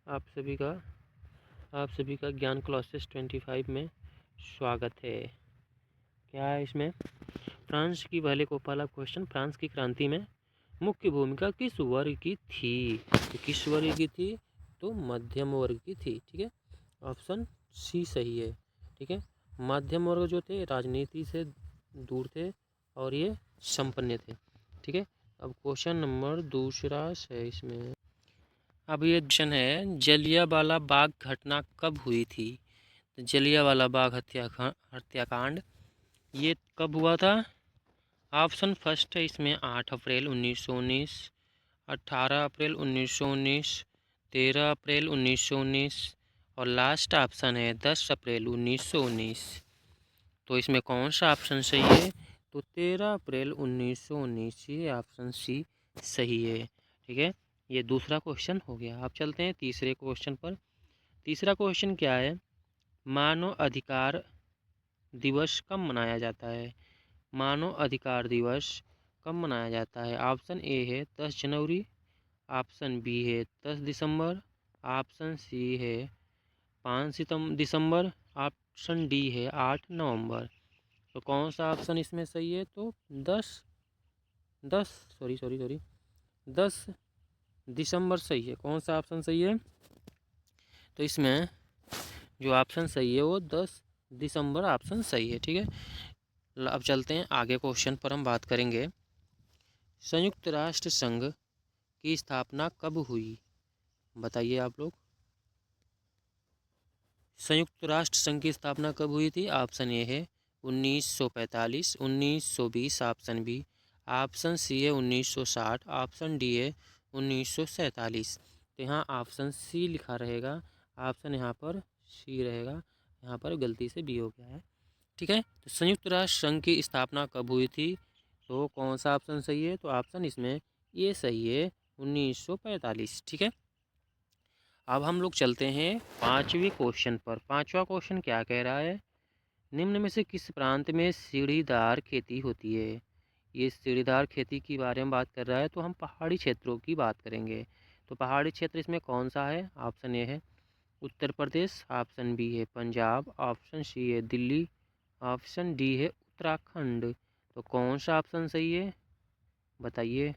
आप सभी का ज्ञान क्लासेस 25 में स्वागत है। क्या है इसमें? फ्रांस की पहला क्वेश्चन, फ्रांस की क्रांति में मुख्य भूमिका किस वर्ग की थी? तो किस वर्ग की थी? तो मध्यम वर्ग की थी। ठीक है, ऑप्शन सी सही है। ठीक है, मध्यम वर्ग जो थे राजनीति से दूर थे और ये संपन्न थे। ठीक है, अब क्वेश्चन नंबर दूसरा है इसमें। अब ये क्वेश्चन है, जलियांवाला बाग घटना कब हुई थी? जलियांवाला बाग हत्याकांड ये कब हुआ था? ऑप्शन फर्स्ट है इसमें 8 अप्रैल 1919, 18 अप्रैल 1919, 13 अप्रैल 1919 और लास्ट ऑप्शन है 10 अप्रैल 1919। तो इसमें कौन सा ऑप्शन सही है? तो 13 अप्रैल 1919, ये ऑप्शन सी सही है। ठीक है, ये दूसरा क्वेश्चन हो गया। अब चलते हैं तीसरे क्वेश्चन पर। तीसरा क्वेश्चन क्या है? मानव अधिकार दिवस कब मनाया जाता है? मानव अधिकार दिवस कब मनाया जाता है? ऑप्शन ए है 10 जनवरी, ऑप्शन बी है 10 दिसंबर, ऑप्शन सी है 5 दिसंबर, ऑप्शन डी है 8 नवंबर। तो कौन सा ऑप्शन इसमें सही है? तो 10 दिसंबर सही है। कौन सा ऑप्शन सही है? तो इसमें जो ऑप्शन सही है वो 10 दिसंबर ऑप्शन सही है। ठीक है, अब चलते हैं आगे क्वेश्चन पर। हम बात करेंगे संयुक्त राष्ट्र संघ की स्थापना कब हुई? बताइए आप लोग, संयुक्त राष्ट्र संघ की स्थापना कब हुई थी? ऑप्शन ए है 1945, 1920 ऑप्शन बी, ऑप्शन सी है 1960, ऑप्शन डी है 1947। तो यहाँ ऑप्शन सी लिखा रहेगा, ऑप्शन यहाँ पर सी रहेगा, यहाँ पर गलती से बी हो गया है। ठीक है, तो संयुक्त राष्ट्र संघ की स्थापना कब हुई थी? तो कौन सा ऑप्शन सही है? तो ऑप्शन इसमें ये सही है 1945। ठीक है, अब हम लोग चलते हैं पांचवें क्वेश्चन पर। पांचवा क्वेश्चन क्या कह रहा है? निम्न में से किस प्रांत में सीढ़ीदार खेती होती है? ये सीढ़ीदार खेती के बारे में बात कर रहा है, तो हम पहाड़ी क्षेत्रों की बात करेंगे। तो पहाड़ी क्षेत्र इसमें कौन सा है? ऑप्शन ए है उत्तर प्रदेश, ऑप्शन बी है पंजाब, ऑप्शन सी है दिल्ली, ऑप्शन डी है उत्तराखंड। तो कौन सा ऑप्शन सही है? बताइए।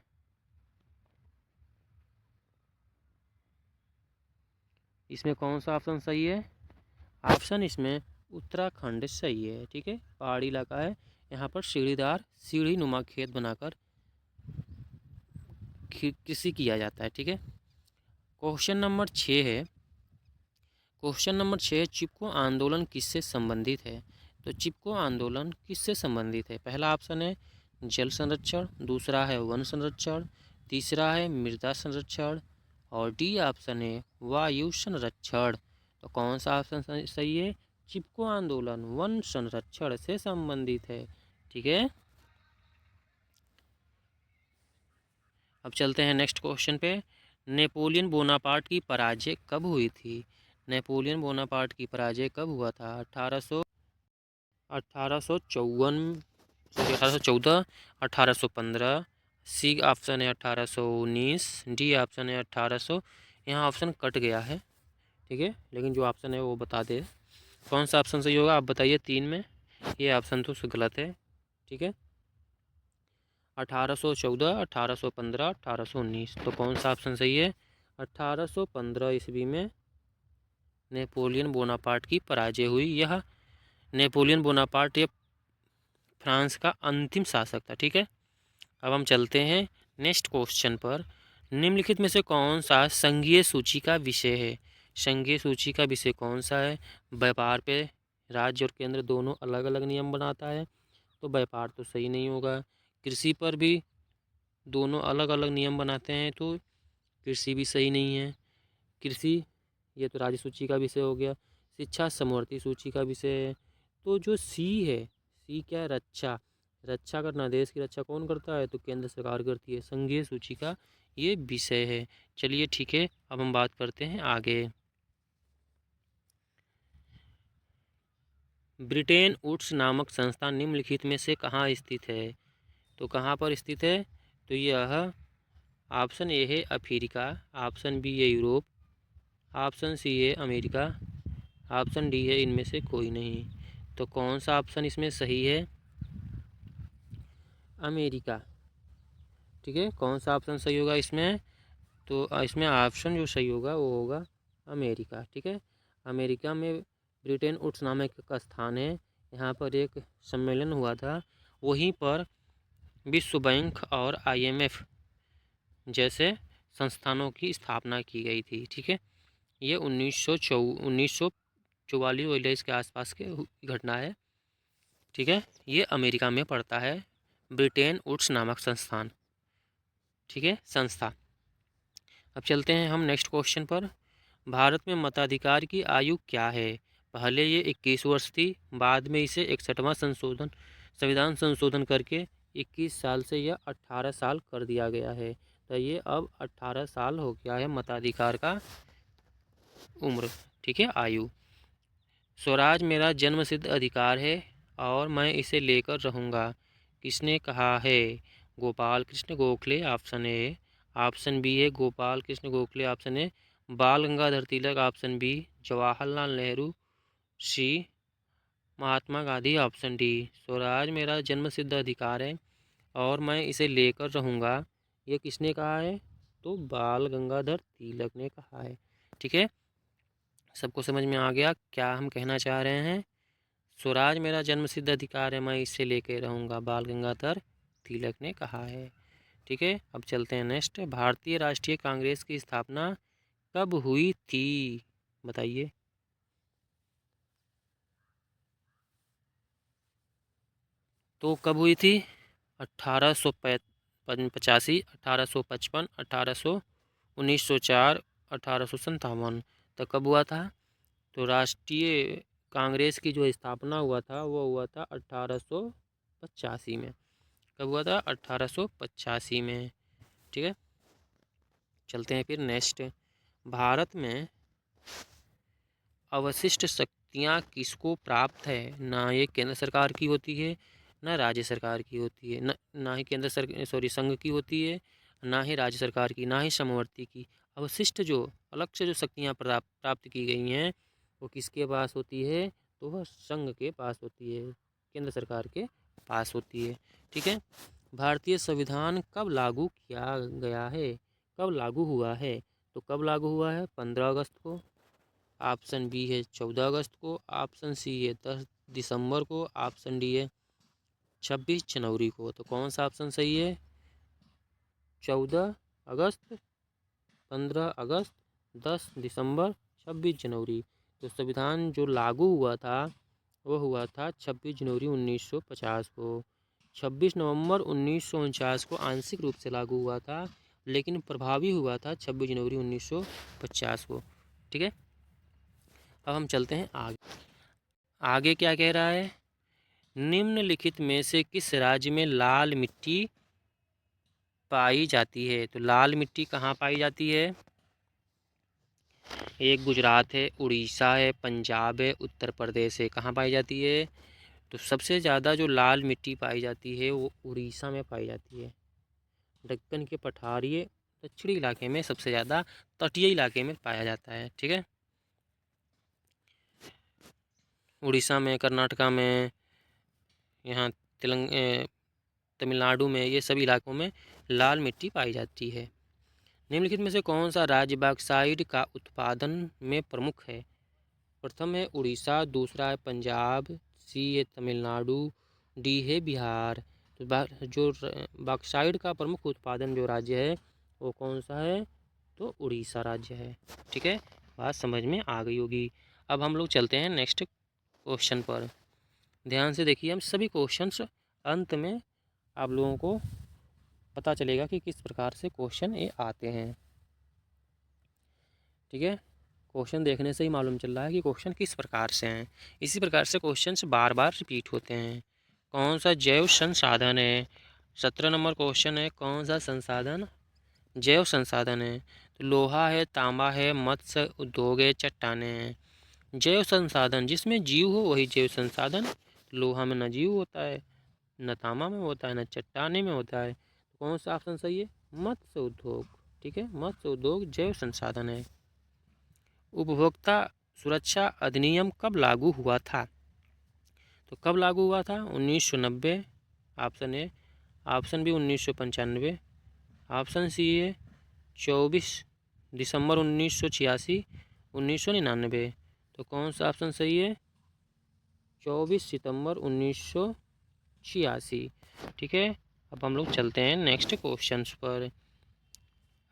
इसमें कौन सा ऑप्शन सही है? ऑप्शन इसमें उत्तराखंड सही है। ठीक है, पहाड़ी इलाका है, यहाँ पर सीढ़ी नुमा खेत बनाकर कृषि किया जाता है। ठीक है, क्वेश्चन नंबर 6 है। क्वेश्चन नंबर 6, चिपको आंदोलन किससे संबंधित है? तो चिपको आंदोलन किससे संबंधित है? पहला ऑप्शन है जल संरक्षण, दूसरा है वन संरक्षण, तीसरा है मृदा संरक्षण और डी ऑप्शन है वायु संरक्षण। तो कौन सा ऑप्शन सही है? चिपको आंदोलन वन संरक्षण से संबंधित है। ठीक है, अब चलते हैं नेक्स्ट क्वेश्चन पे। नेपोलियन बोनापार्ट की पराजय कब हुई थी? नेपोलियन बोनापार्ट की पराजय कब हुआ था? 1814, 1815, सी ऑप्शन है 1819, डी ऑप्शन है 1800। यहाँ ऑप्शन कट गया है। ठीक है, लेकिन जो ऑप्शन है वो बता दे कौन सा ऑप्शन सही होगा। आप बताइए तीन में। ये ऑप्शन तो गलत है। ठीक है, 1814, 1815, 1819। तो कौन सा ऑप्शन सही है? 1815 ईस्वी में नेपोलियन बोनापार्ट की पराजय हुई। यह नेपोलियन बोनापार्ट ये फ्रांस का अंतिम शासक था। ठीक है, अब हम चलते हैं नेक्स्ट क्वेश्चन पर। निम्नलिखित में से कौन सा संघीय सूची का विषय है? संघीय सूची का विषय कौन सा है? व्यापार पे राज्य और केंद्र दोनों अलग अलग नियम बनाता है, तो व्यापार तो सही नहीं होगा। कृषि पर भी दोनों अलग अलग नियम बनाते हैं, तो कृषि भी सही नहीं है। कृषि ये तो राज्य सूची का विषय हो गया। शिक्षा समवर्ती सूची का विषय है। तो जो सी है, सी क्या है? रक्षा। रक्षा करना, देश की रक्षा कौन करता है? तो केंद्र सरकार करती है। संघीय सूची का ये विषय है। चलिए ठीक है, अब हम बात करते हैं आगे। ब्रिटेन वुड्स नामक संस्था निम्नलिखित में से कहाँ स्थित है? तो कहाँ पर स्थित है? तो यह ऑप्शन ए है अफ्रीका, ऑप्शन बी है यूरोप, ऑप्शन सी है अमेरिका, ऑप्शन डी है इनमें से कोई नहीं। तो कौन सा ऑप्शन इसमें सही है? अमेरिका। ठीक है, कौन सा ऑप्शन सही होगा इसमें? तो इसमें ऑप्शन जो सही होगा वो होगा अमेरिका। ठीक है, अमेरिका में ब्रिटेन वुड्स नामक एक स्थान है, यहाँ पर एक सम्मेलन हुआ था, वहीं पर विश्व बैंक और IMF जैसे संस्थानों की स्थापना की गई थी। ठीक है, ये 1944 के आसपास के घटना है। ठीक है, ये अमेरिका में पड़ता है, ब्रिटेन वुड्स नामक संस्थान। ठीक है, संस्था। अब चलते हैं हम नेक्स्ट क्वेश्चन पर। भारत में मताधिकार की आयु क्या है? पहले ये 21 वर्ष थी, बाद में इसे 61वां संविधान संशोधन करके 21 साल से यह 18 साल कर दिया गया है। तो ये अब 18 साल हो गया है मताधिकार का उम्र। ठीक है, आयु। स्वराज मेरा जन्मसिद्ध अधिकार है और मैं इसे लेकर रहूँगा, किसने कहा है? Gopal Krishna Gokhale, option A. Option B है Gopal Krishna Gokhale, option A. Bal Gangadhar Tilak, option B. Jawaharlal Nehru, C. Mahatma Gandhi, option D. स्वराज मेरा जन्मसिद्ध अधिकार है और मैं इसे लेकर रहूँगा, ये किसने कहा है? तो बाल गंगाधर तिलक ने कहा है। ठीक है, सबको समझ में आ गया क्या हम कहना चाह रहे हैं? स्वराज मेरा जन्मसिद्ध अधिकार है, मैं इसे लेके रहूँगा, बाल गंगाधर तिलक ने कहा है। ठीक है, अब चलते हैं नेक्स्ट। भारतीय राष्ट्रीय कांग्रेस की स्थापना कब हुई थी? बताइए। तो कब हुई थी? 1885, 1855, 1904, 1857। तो कब हुआ था? तो राष्ट्रीय कांग्रेस की जो स्थापना हुआ था वो हुआ था 1885 में। कब हुआ था? 1885 में। ठीक है, चलते हैं फिर नेक्स्ट। भारत में अवशिष्ट शक्तियाँ किसको प्राप्त है? ना ये केंद्र सरकार की होती है, ना राज्य सरकार की होती है, ना ही संघ की होती है, ना ही राज्य सरकार की, ना ही समवर्ती की। अवशिष्ट जो अलग से जो शक्तियाँ प्राप्त की गई हैं वो किसके पास होती है? तो वह संघ के पास होती है, केंद्र सरकार के पास होती है। ठीक है, भारतीय संविधान कब लागू किया गया है? कब लागू हुआ है? तो कब लागू हुआ है? 15 अगस्त को। ऑप्शन बी है 14 अगस्त को, ऑप्शन सी है 10 दिसंबर को, ऑप्शन डी है 26 जनवरी को। तो कौन सा ऑप्शन सही है? 14 अगस्त, 15 अगस्त, 10 दिसंबर, 26 जनवरी। तो संविधान जो लागू हुआ था वो हुआ था 26 जनवरी 1950 को। 26 नवंबर 1949 को आंशिक रूप से लागू हुआ था, लेकिन प्रभावी हुआ था 26 जनवरी 1950 को। ठीक है, अब हम चलते हैं आगे। आगे क्या कह रहा है? निम्नलिखित में से किस राज्य में लाल मिट्टी पाई जाती है? तो लाल मिट्टी कहाँ पाई जाती है? एक गुजरात है, उड़ीसा है, पंजाब है, उत्तर प्रदेश है। कहाँ पाई जाती है? तो सबसे ज़्यादा जो लाल मिट्टी पाई जाती है वो उड़ीसा में पाई जाती है। दक्कन के पठारी दक्षिणी इलाके में सबसे ज़्यादा तटीय इलाके में पाया जाता है। ठीक है, उड़ीसा में, कर्नाटका में, यहाँ तमिलनाडु में, ये सभी इलाकों में लाल मिट्टी पाई जाती है। निम्नलिखित में से कौन सा राज्य बॉक्साइट का उत्पादन में प्रमुख है? प्रथम है उड़ीसा, दूसरा है पंजाब, सी है तमिलनाडु, डी है बिहार। तो जो बॉक्साइट का प्रमुख उत्पादन जो राज्य है वो कौन सा है? तो उड़ीसा राज्य है। ठीक है, बात समझ में आ गई होगी। अब हम लोग चलते हैं नेक्स्ट क्वेश्चन पर। ध्यान से देखिए, हम सभी क्वेश्चंस अंत में आप लोगों को पता चलेगा कि किस प्रकार से क्वेश्चन ये आते हैं। ठीक है, क्वेश्चन देखने से ही मालूम चल रहा है कि क्वेश्चन किस प्रकार से हैं। इसी प्रकार से क्वेश्चंस बार बार रिपीट होते हैं। कौन सा जैव संसाधन है? 17 नंबर क्वेश्चन है, कौन सा संसाधन जैव संसाधन है? तो लोहा है, तांबा है, मत्स्य उद्योग है, चट्टाने हैं। जैव संसाधन जिसमें जीव हो वही जैव संसाधन। लोहा में न जीव होता है, न तांबा में होता है, न चट्टाने में होता है। तो कौन सा ऑप्शन सही है? मत्स्य उद्योग। ठीक है, मत्स्य उद्योग जैव संसाधन है। उपभोक्ता सुरक्षा अधिनियम कब लागू हुआ था? तो कब लागू हुआ था? 1990, option A. Option B 1995, option C है 24 दिसंबर 1986, 1999। तो कौन सा ऑप्शन सही है? 24 सितंबर 1986। ठीक है, अब हम लोग चलते हैं नेक्स्ट क्वेश्चन पर।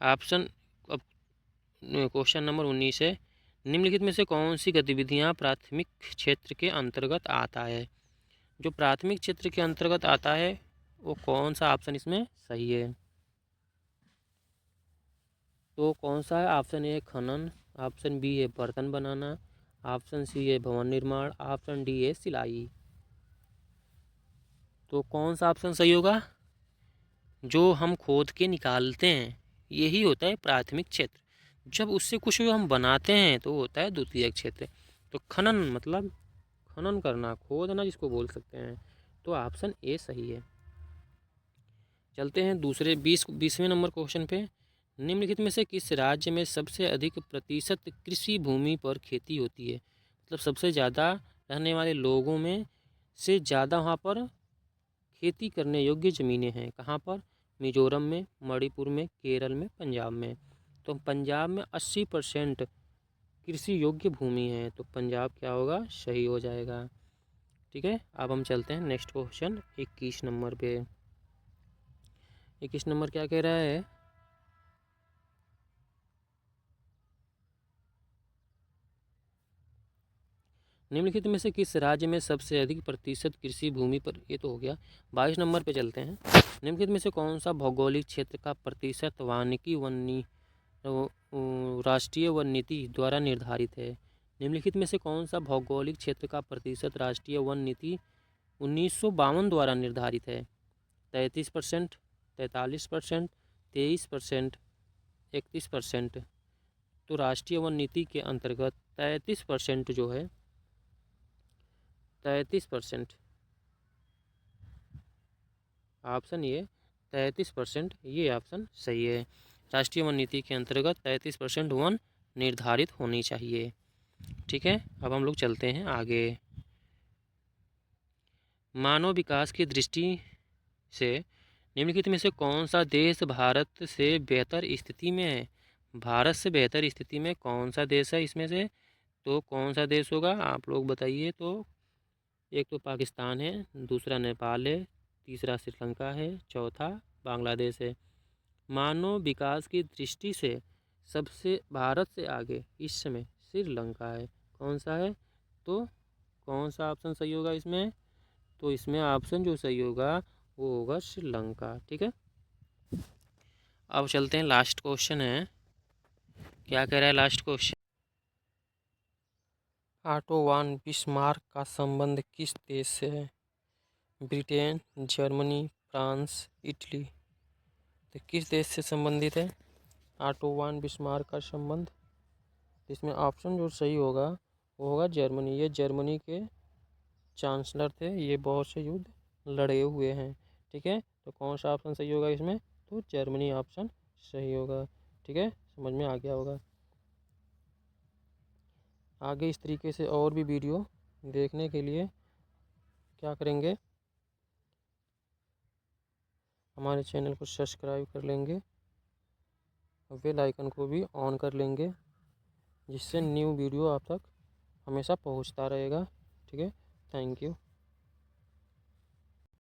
ऑप्शन अब क्वेश्चन नंबर 19 है, निम्नलिखित में से कौन सी गतिविधियां प्राथमिक क्षेत्र के अंतर्गत आता है? जो प्राथमिक क्षेत्र के अंतर्गत आता है वो कौन सा ऑप्शन इसमें सही है? तो कौन सा है? ऑप्शन ए खनन, ऑप्शन बी है बर्तन बनाना, ऑप्शन सी है भवन निर्माण, ऑप्शन डी है सिलाई। तो कौन सा ऑप्शन सही होगा? जो हम खोद के निकालते हैं यही होता है प्राथमिक क्षेत्र, जब उससे कुछ हम बनाते हैं तो होता है द्वितीयक क्षेत्र। तो खनन मतलब खनन करना, खोदना जिसको बोल सकते हैं। तो ऑप्शन ए सही है। चलते हैं दूसरे 20वें नंबर क्वेश्चन पे। निम्नलिखित में से किस राज्य में सबसे अधिक प्रतिशत कृषि भूमि पर खेती होती है? मतलब सबसे ज़्यादा रहने वाले लोगों में से ज़्यादा वहाँ पर खेती करने योग्य ज़मीनें हैं। कहाँ पर? मिजोरम में, मणिपुर में, केरल में, पंजाब में। तो पंजाब में 80% कृषि योग्य भूमि है, तो पंजाब क्या होगा? सही हो जाएगा। ठीक है, अब हम चलते हैं नेक्स्ट क्वेश्चन 21 नंबर पे। 21 नंबर क्या कह रहा है? निम्नलिखित में से किस राज्य में सबसे अधिक प्रतिशत कृषि भूमि पर, ये तो हो गया। 22 नंबर पे चलते हैं। निम्नलिखित में से कौन सा भौगोलिक क्षेत्र का प्रतिशत वानिकी वन्य राष्ट्रीय वन नीति द्वारा निर्धारित है? निम्नलिखित में से कौन सा भौगोलिक क्षेत्र का प्रतिशत राष्ट्रीय वन नीति 1952 द्वारा निर्धारित है? 33%, 43%, 23%, 31%। तो राष्ट्रीय वन नीति के अंतर्गत 33% जो है, 33%, ऑप्शन ये 33%, ये ऑप्शन सही है। राष्ट्रीय वन नीति के अंतर्गत 33% वन निर्धारित होनी चाहिए। ठीक है, अब हम लोग चलते हैं आगे। मानव विकास की दृष्टि से निम्नलिखित में से कौन सा देश भारत से बेहतर स्थिति में है? भारत से बेहतर स्थिति में कौन सा देश है इसमें से? तो कौन सा देश होगा आप लोग बताइए। तो एक तो पाकिस्तान है, दूसरा नेपाल है, तीसरा श्रीलंका है, चौथा बांग्लादेश है। मानव विकास की दृष्टि से सबसे भारत से आगे इस समय श्रीलंका है। कौन सा है? तो कौन सा ऑप्शन सही होगा इसमें? तो इसमें ऑप्शन जो सही होगा वो होगा श्रीलंका। ठीक है, अब चलते हैं लास्ट क्वेश्चन है। क्या कह रहा है last question? Auto von Bismarck का संबंध किस देश से है? Britain, Germany, France, Italy. तो किस देश से संबंधित है ऑटो वन बिस्मार्क का संबंध? इसमें ऑप्शन जो सही होगा वो होगा जर्मनी। ये जर्मनी के चांसलर थे, ये बहुत से युद्ध लड़े हुए हैं। ठीक है, तो कौन सा ऑप्शन सही होगा इसमें? तो जर्मनी ऑप्शन सही होगा। ठीक है, समझ में आ गया होगा। आगे इस तरीके से और भी वीडियो देखने के लिए क्या करेंगे? हमारे चैनल को सब्सक्राइब कर लेंगे, बेल आइकन को भी ऑन कर लेंगे, जिससे न्यू वीडियो आप तक हमेशा पहुंचता रहेगा। ठीक है, थैंक यू।